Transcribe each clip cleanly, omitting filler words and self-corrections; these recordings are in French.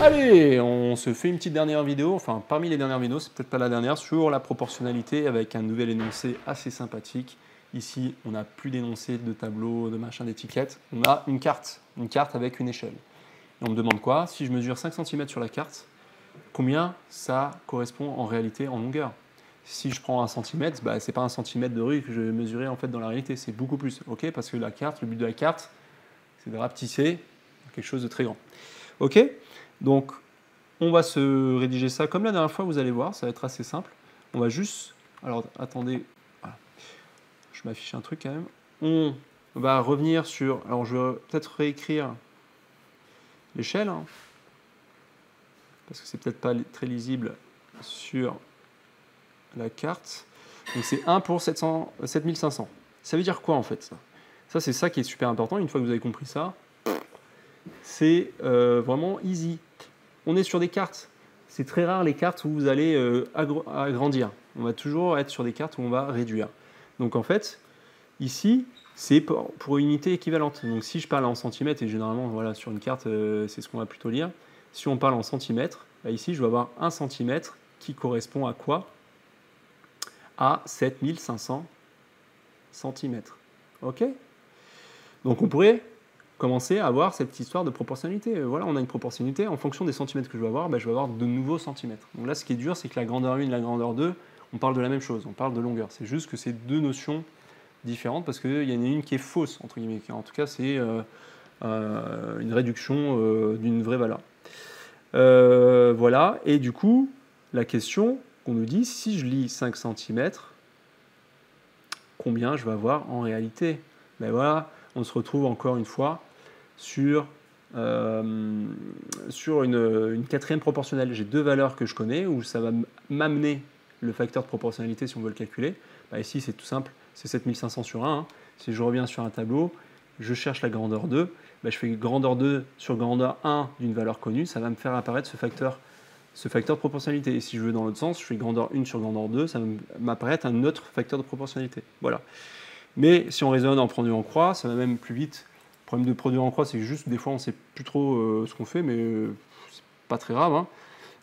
Allez, on se fait une petite dernière vidéo, enfin parmi les dernières vidéos, c'est peut-être pas la dernière, sur la proportionnalité avec un nouvel énoncé assez sympathique. Ici, on n'a plus d'énoncé, de tableau, de machin, d'étiquette. On a une carte avec une échelle. Et on me demande quoi? Si je mesure 5 cm sur la carte, combien ça correspond en réalité en longueur? Si je prends 1 cm, bah, c'est pas 1 cm de rue que je vais mesurer en fait dans la réalité, c'est beaucoup plus, ok? Parce que la carte, le but de la carte, c'est de rapetisser quelque chose de très grand. Ok? Donc, on va se rédiger ça comme la dernière fois, vous allez voir, ça va être assez simple. On va juste, alors attendez, voilà. Je m'affiche un truc quand même. On va revenir sur, alors je vais peut-être réécrire l'échelle, hein, parce que c'est peut-être pas très lisible sur la carte. Donc c'est 1 pour 7500. Ça veut dire quoi en fait ça? Ça c'est ça qui est super important, une fois que vous avez compris ça, c'est vraiment easy. On est sur des cartes. C'est très rare les cartes où vous allez agrandir. On va toujours être sur des cartes où on va réduire. Donc en fait, ici, c'est pour une unité équivalente. Donc si je parle en centimètres, et généralement voilà, sur une carte, c'est ce qu'on va plutôt lire. Si on parle en centimètres, bah ici je vais avoir 1 centimètre qui correspond à quoi? À 7500 centimètres. Ok? Donc on pourrait commencer à avoir cette histoire de proportionnalité. Voilà, on a une proportionnalité. En fonction des centimètres que je vais avoir, bah, je vais avoir de nouveaux centimètres. Donc là, ce qui est dur, c'est que la grandeur 1 et la grandeur 2, on parle de la même chose, on parle de longueur. C'est juste que c'est deux notions différentes parce qu'il y en a une qui est fausse, entre guillemets. En tout cas, c'est une réduction d'une vraie valeur. Voilà, et du coup, la question qu'on nous dit, si je lis 5 cm, combien je vais avoir en réalité? Ben voilà, on se retrouve encore une fois sur une quatrième proportionnelle. J'ai deux valeurs que je connais où ça va m'amener le facteur de proportionnalité si on veut le calculer. Bah ici, c'est tout simple, c'est 7500 sur 1. Hein. Si je reviens sur un tableau, je cherche la grandeur 2, bah je fais grandeur 2 sur grandeur 1 d'une valeur connue, ça va me faire apparaître ce facteur de proportionnalité. Et si je veux dans l'autre sens, je fais grandeur 1 sur grandeur 2, ça va m'apparaître un autre facteur de proportionnalité. Voilà. Mais si on raisonne en produit en croix, ça va même plus vite. Le problème de produit en croix, c'est que juste des fois, on ne sait plus trop ce qu'on fait, mais c'est pas très grave. Hein.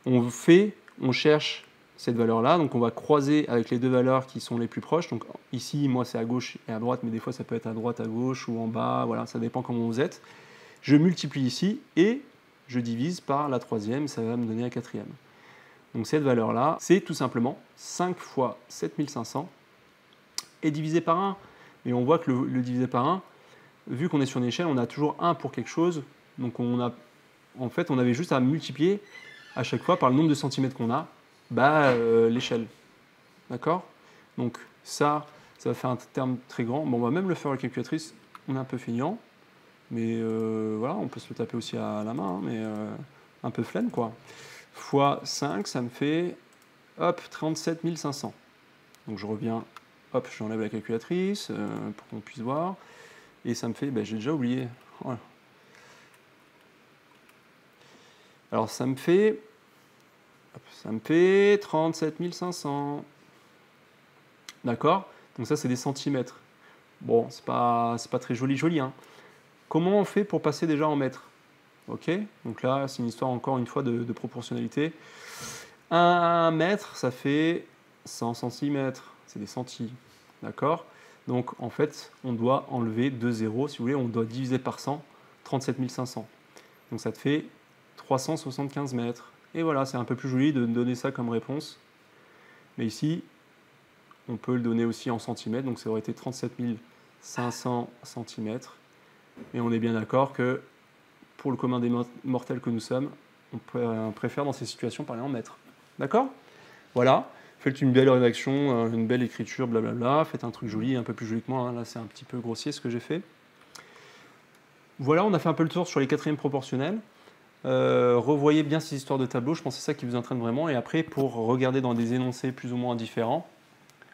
On cherche cette valeur-là, donc on va croiser avec les deux valeurs qui sont les plus proches. Donc ici, moi, c'est à gauche et à droite, mais des fois, ça peut être à droite, à gauche ou en bas. Voilà, ça dépend comment vous êtes. Je multiplie ici et je divise par la troisième, ça va me donner la quatrième. Donc cette valeur-là, c'est tout simplement 5 fois 7500 et divisé par 1. Et on voit que le divisé par 1, vu qu'on est sur une échelle, on a toujours 1 pour quelque chose. Donc en fait, on avait juste à multiplier à chaque fois par le nombre de centimètres qu'on a, l'échelle. D'accord? Donc ça va faire un terme très grand. Bon, on va même le faire à la calculatrice. On est un peu feignant. Mais voilà, on peut se le taper aussi à la main, hein, mais un peu flemme, quoi. Fois 5, ça me fait, hop, 37 500. Donc je reviens, hop, j'enlève la calculatrice pour qu'on puisse voir. Et ça me fait, j'ai déjà oublié. Voilà. Alors ça me fait 37 500. D'accord? Donc ça, c'est des centimètres. Bon, c'est pas très joli, hein. Comment on fait pour passer déjà en mètres? Ok, donc là, c'est une histoire encore une fois de proportionnalité. 1 mètre, ça fait 100 centimètres. C'est des centis. D'accord? Donc en fait, on doit enlever 2 zéros. Si vous voulez, on doit diviser par 100, 37 500. Donc ça te fait 375 mètres. Et voilà, c'est un peu plus joli de donner ça comme réponse. Mais ici, on peut le donner aussi en centimètres. Donc ça aurait été 37 500 centimètres. Et on est bien d'accord que pour le commun des mortels que nous sommes, on préfère dans ces situations parler en mètres. D'accord? Voilà. Faites une belle rédaction, une belle écriture, blablabla. Faites un truc joli, un peu plus joli que moi. Hein. Là, c'est un petit peu grossier ce que j'ai fait. Voilà, on a fait un peu le tour sur les quatrièmes proportionnels. Revoyez bien ces histoires de tableaux. Je pense que c'est ça qui vous entraîne vraiment. Et après, pour regarder dans des énoncés plus ou moins différents,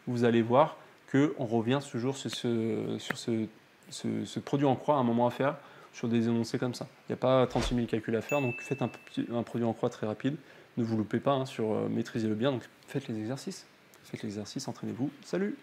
vous allez voir qu'on revient toujours sur ce produit en croix à un moment à faire sur des énoncés comme ça. Il n'y a pas 36 000 calculs à faire, donc faites un produit en croix très rapide. Ne vous loupez pas, hein, maîtrisez-le bien, donc faites les exercices. Faites l'exercice, entraînez-vous. Salut!